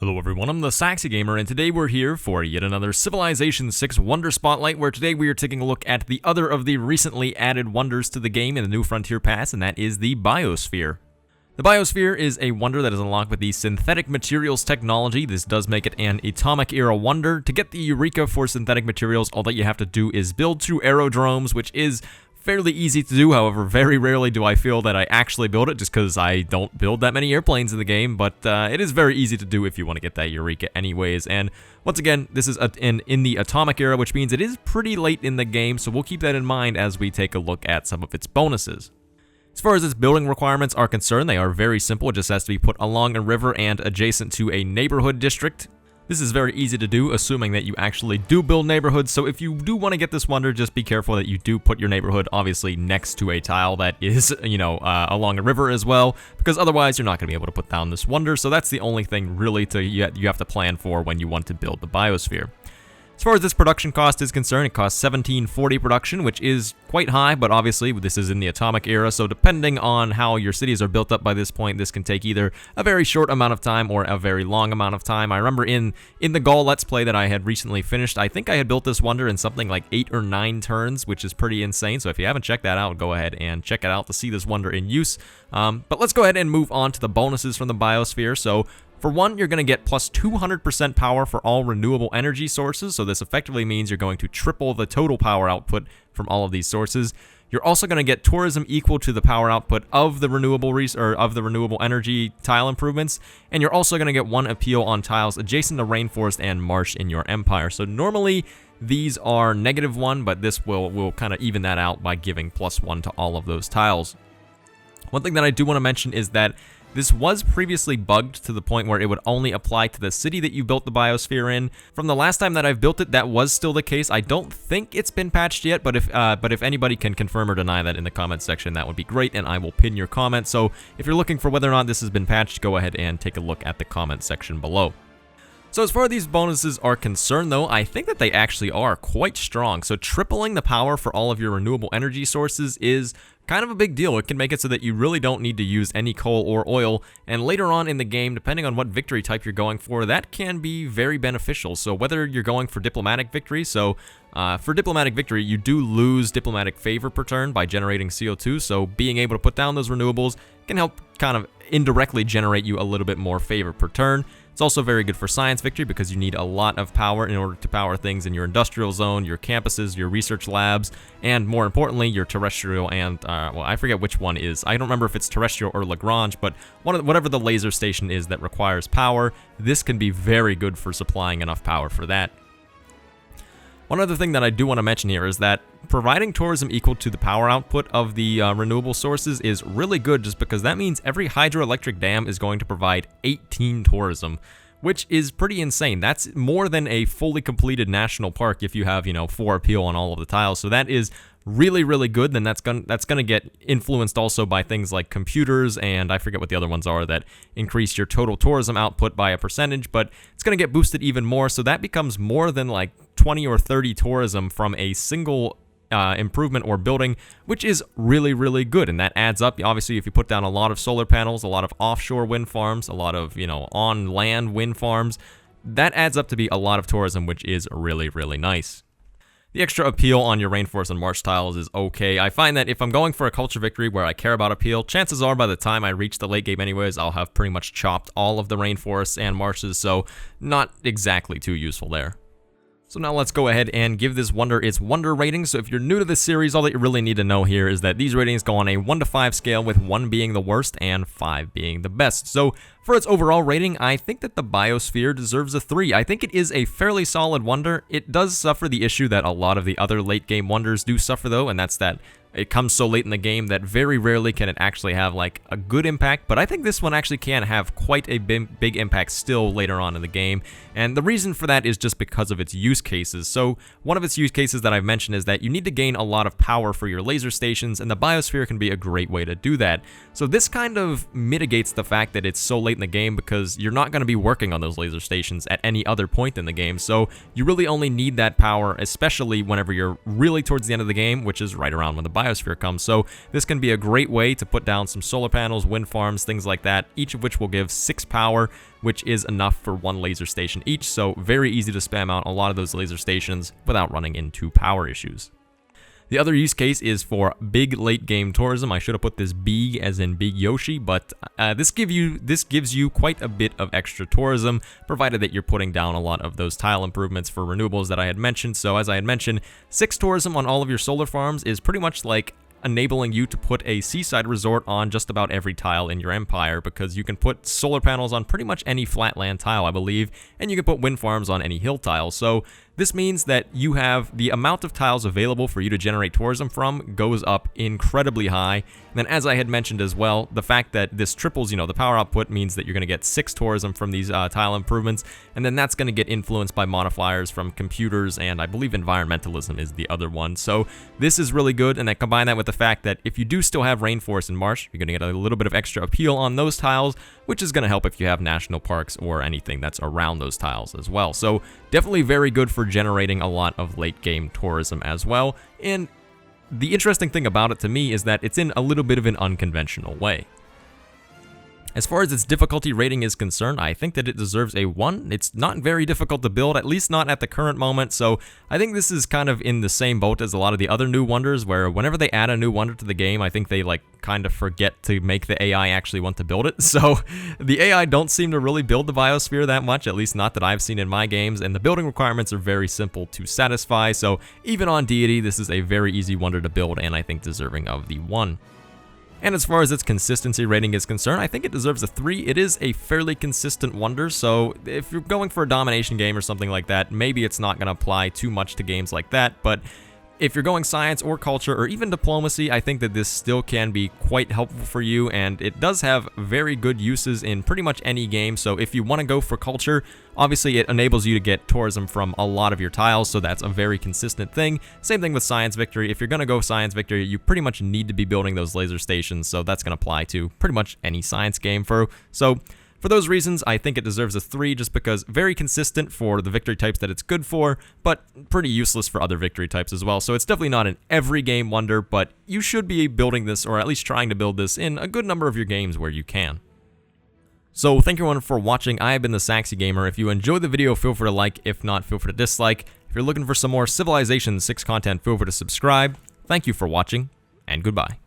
Hello everyone, I'm the Saxy Gamer, and today we're here for yet another Civilization 6 Wonder Spotlight, where today we are taking a look at the other of the recently added wonders to the game in the New Frontier Pass, and that is the Biosphere. The Biosphere is a wonder that is unlocked with the Synthetic Materials technology. This does make it an Atomic Era wonder. To get the Eureka for synthetic materials, all that you have to do is build 2 aerodromes, which is fairly easy to do. However, very rarely do I feel that I actually build it, just because I don't build that many airplanes in the game, but it is very easy to do if you want to get that Eureka anyways. And once again, this is in the Atomic Era, which means it is pretty late in the game, so we'll keep that in mind as we take a look at some of its bonuses. As far as its building requirements are concerned, they are very simple. It just has to be put along a river and adjacent to a neighborhood district. This is very easy to do, assuming that you actually do build neighborhoods, so if you do want to get this wonder, just be careful that you do put your neighborhood, obviously, next to a tile that is, along a river as well, because otherwise you're not going to be able to put down this wonder, so that's the only thing really you have to plan for when you want to build the Biosphere. As far as this production cost is concerned, it costs $17.40 production, which is quite high, but obviously this is in the Atomic Era, so depending on how your cities are built up by this point, this can take either a very short amount of time or a very long amount of time. I remember in the Gaul Let's Play that I had recently finished, I think I had built this wonder in something like 8 or 9 turns, which is pretty insane, so if you haven't checked that out, go ahead and check it out to see this wonder in use. But let's go ahead and move on to the bonuses from the Biosphere. So for one, you're going to get plus 200% power for all renewable energy sources, so this effectively means you're going to triple the total power output from all of these sources. You're also going to get tourism equal to the power output of the renewable energy tile improvements, and you're also going to get 1 appeal on tiles adjacent to rainforest and marsh in your empire. So normally these are -1, but this will kind of even that out by giving +1 to all of those tiles. One thing that I do want to mention is that this was previously bugged to the point where it would only apply to the city that you built the Biosphere in. From the last time that I've built it, that was still the case. I don't think it's been patched yet, but if anybody can confirm or deny that in the comments section, that would be great, and I will pin your comment. So if you're looking for whether or not this has been patched, go ahead and take a look at the comment section below. So as far as these bonuses are concerned, though, I think that they actually are quite strong. So tripling the power for all of your renewable energy sources is kind of a big deal. It can make it so that you really don't need to use any coal or oil, and later on in the game, depending on what victory type you're going for, that can be very beneficial. So whether you're going for diplomatic victory, for diplomatic victory, you do lose diplomatic favor per turn by generating CO2, so being able to put down those renewables can help kind of indirectly generate you a little bit more favor per turn. It's also very good for science victory because you need a lot of power in order to power things in your industrial zone, your campuses, your research labs, and more importantly, your terrestrial and, well, I forget which one is. I don't remember if it's terrestrial or Lagrange, but whatever the laser station is that requires power, this can be very good for supplying enough power for that. One other thing that I do want to mention here is that providing tourism equal to the power output of the renewable sources is really good, just because that means every hydroelectric dam is going to provide 18 tourism, which is pretty insane. That's more than a fully completed national park if you have, 4 appeal on all of the tiles. So that is really, really good. Then that's gonna get influenced also by things like computers, and I forget what the other ones are that increase your total tourism output by a percentage, but it's gonna get boosted even more. So that becomes more than like 20 or 30 tourism from a single improvement or building, which is really, really good, and that adds up. Obviously, if you put down a lot of solar panels, a lot of offshore wind farms, a lot of, on land wind farms, that adds up to be a lot of tourism, which is really, really nice. The extra appeal on your rainforest and marsh tiles is okay. I find that if I'm going for a culture victory where I care about appeal, chances are by the time I reach the late game anyways, I'll have pretty much chopped all of the rainforests and marshes, so not exactly too useful there. So now let's go ahead and give this wonder its wonder rating. So if you're new to this series, all that you really need to know here is that these ratings go on a 1 to 5 scale, with 1 being the worst and 5 being the best. So for its overall rating, I think that the Biosphere deserves a 3. I think it is a fairly solid wonder. It does suffer the issue that a lot of the other late game wonders do suffer, though, and that's that it comes so late in the game that very rarely can it actually have like a good impact, but I think this one actually can have quite a big impact still later on in the game, and the reason for that is just because of its use cases. So one of its use cases that I've mentioned is that you need to gain a lot of power for your laser stations, and the Biosphere can be a great way to do that. So this kind of mitigates the fact that it's so late in the game, because you're not going to be working on those laser stations at any other point in the game, so you really only need that power, especially whenever you're really towards the end of the game, which is right around when the Biosphere comes. So this can be a great way to put down some solar panels, wind farms, things like that, each of which will give 6 power, which is enough for 1 laser station each. So very easy to spam out a lot of those laser stations without running into power issues. The other use case is for big late game tourism. I should have put this big as in Big Yoshi, but this gives you quite a bit of extra tourism, provided that you're putting down a lot of those tile improvements for renewables that I had mentioned. So as I had mentioned, 6 tourism on all of your solar farms is pretty much like enabling you to put a seaside resort on just about every tile in your empire, because you can put solar panels on pretty much any flatland tile, I believe, and you can put wind farms on any hill tile. So this means that you have the amount of tiles available for you to generate tourism from goes up incredibly high. And then, as I had mentioned as well, the fact that this triples, the power output means that you're going to get 6 tourism from these tile improvements, and then that's going to get influenced by modifiers from computers, and I believe environmentalism is the other one. So this is really good, and then combine that with the fact that if you do still have rainforest and marsh, you're going to get a little bit of extra appeal on those tiles, which is going to help if you have national parks or anything that's around those tiles as well. So definitely very good for generating a lot of late game tourism as well. And the interesting thing about it to me is that it's in a little bit of an unconventional way. As far as its difficulty rating is concerned, I think that it deserves a 1. It's not very difficult to build, at least not at the current moment, so I think this is kind of in the same boat as a lot of the other new wonders, where whenever they add a new wonder to the game, I think they kind of forget to make the AI actually want to build it. So the AI don't seem to really build the Biosphere that much, at least not that I've seen in my games, and the building requirements are very simple to satisfy, so even on Deity, this is a very easy wonder to build, and I think deserving of the 1. And as far as its consistency rating is concerned, I think it deserves a 3. It is a fairly consistent wonder, so if you're going for a domination game or something like that, maybe it's not going to apply too much to games like that, but if you're going science or culture or even diplomacy, I think that this still can be quite helpful for you, and it does have very good uses in pretty much any game. So if you want to go for culture, obviously it enables you to get tourism from a lot of your tiles, so that's a very consistent thing. Same thing with science victory. If you're going to go science victory, you pretty much need to be building those laser stations, so that's going to apply to pretty much any science game. For those reasons, I think it deserves a 3, just because very consistent for the victory types that it's good for, but pretty useless for other victory types as well. So it's definitely not an every game wonder, but you should be building this, or at least trying to build this, in a good number of your games where you can. So thank you everyone for watching. I have been the Saxy Gamer. If you enjoyed the video, feel free to like. If not, feel free to dislike. If you're looking for some more Civilization 6 content, feel free to subscribe. Thank you for watching, and goodbye.